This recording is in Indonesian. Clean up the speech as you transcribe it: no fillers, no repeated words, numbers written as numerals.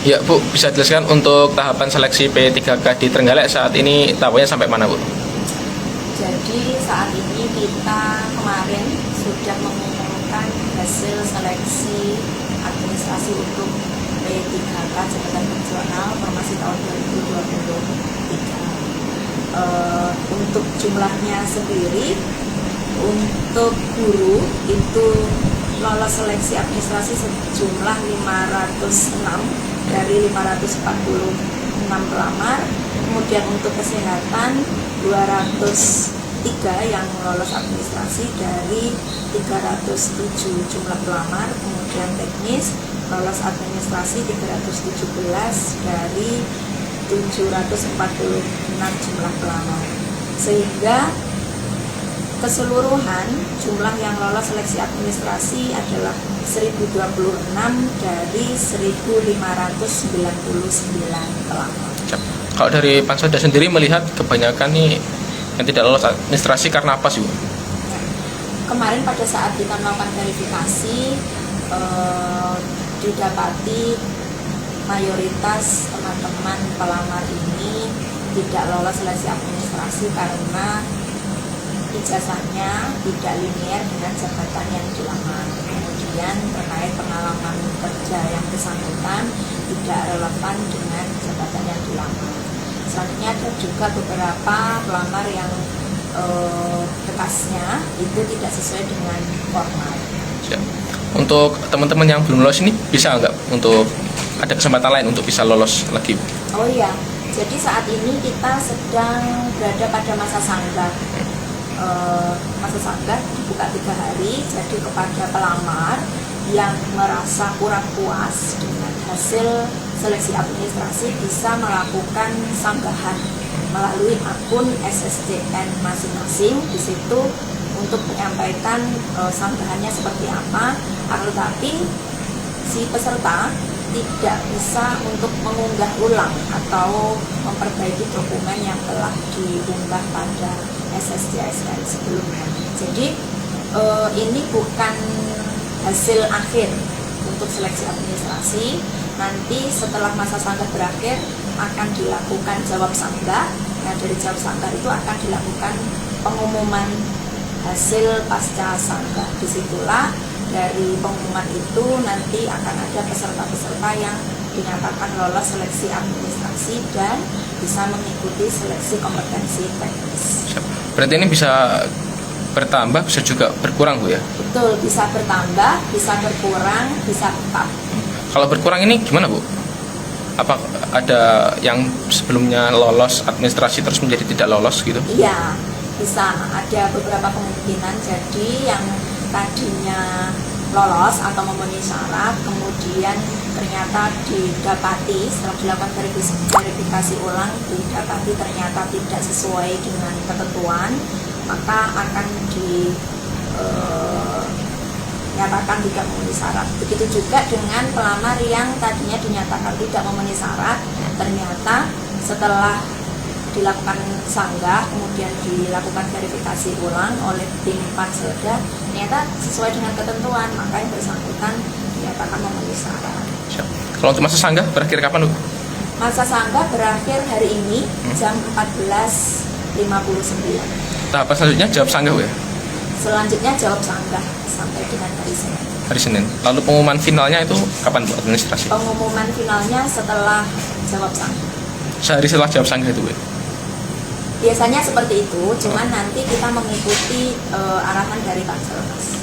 Ya Bu, bisa jelaskan untuk tahapan seleksi P3K di Trenggalek saat ini tahapnya sampai mana Bu? Jadi saat ini kita kemarin sudah mengumumkan hasil seleksi administrasi untuk P3K Jabatan Fungsional Formasi tahun 2023. Untuk jumlahnya sendiri, untuk guru itu lolos seleksi administrasi sejumlah 506 dari 546 pelamar. Kemudian untuk kesehatan 203 yang lolos administrasi dari 307 jumlah pelamar. Kemudian teknis lolos administrasi 317 dari 746 jumlah pelamar. Sehingga keseluruhan jumlah yang lolos seleksi administrasi adalah 1026 dari 1599 pelamar. Kalau dari Pansada sendiri melihat kebanyakan nih yang tidak lolos administrasi karena apa sih Bu? Nah, kemarin pada saat kita melakukan verifikasi didapati mayoritas teman-teman pelamar ini tidak lolos seleksi administrasi karena ijazahnya tidak linear dengan jabatan yang dilamar. Kemudian terkait pengalaman kerja yang bersangkutan tidak relevan dengan jabatan yang dilamar. Selanjutnya ada juga beberapa pelamar yang berkasnya itu tidak sesuai dengan formal. Siap. Untuk teman-teman yang belum lolos ini bisa nggak untuk ada kesempatan lain untuk bisa lolos lagi Bu? Oh iya, jadi saat ini kita sedang berada pada masa sanggah. Masa sanggah dibuka 3 hari, jadi kepada pelamar yang merasa kurang puas dengan hasil seleksi administrasi bisa melakukan sanggahan melalui akun SSCN masing-masing. Di situ untuk menyampaikan sanggahannya seperti apa, akan tetapi si peserta tidak bisa untuk mengunggah ulang atau memperbaiki dokumen yang telah diunggah pada SSCN sebelumnya. Jadi ini bukan hasil akhir untuk seleksi administrasi. Nanti setelah masa sanggah berakhir akan dilakukan jawab sanggah. Nah, dari jawab sanggah itu akan dilakukan pengumuman hasil pasca sanggah. Disitulah dari pengumuman itu nanti akan ada peserta-peserta yang dinyatakan lolos seleksi administrasi dan bisa mengikuti seleksi kompetensi teknis. Berarti ini bisa bertambah, bisa juga berkurang Bu ya? Betul, bisa bertambah, bisa berkurang, bisa tetap. Kalau berkurang ini gimana Bu? Apa ada yang sebelumnya lolos administrasi terus menjadi tidak lolos gitu? Iya, bisa ada beberapa kemungkinan. Jadi yang tadinya lolos atau memenuhi syarat, kemudian ternyata didapati setelah dilakukan verifikasi ulang didapati ternyata tidak sesuai dengan ketentuan, maka akan dinyatakan tidak memenuhi syarat. Begitu juga dengan pelamar yang tadinya dinyatakan tidak memenuhi syarat, ternyata setelah dilakukan sanggah, kemudian dilakukan verifikasi ulang oleh tim Panselda, ternyata sesuai dengan ketentuan, maka yang bersangkutan dinyatakan memenuhi syarat. Kalau untuk masa sanggah berakhir kapan Bu? Masa sanggah berakhir hari ini jam 14.59. Tahapan selanjutnya jawab sanggah Bu ya? Selanjutnya jawab sanggah sampai dengan hari Senin. Hari Senin. Lalu pengumuman finalnya itu kapan Bu administrasi? Pengumuman finalnya setelah jawab sanggah. Sehari setelah jawab sanggah itu Bu? Biasanya seperti itu, cuman nanti kita mengikuti arahan dari Panselmas.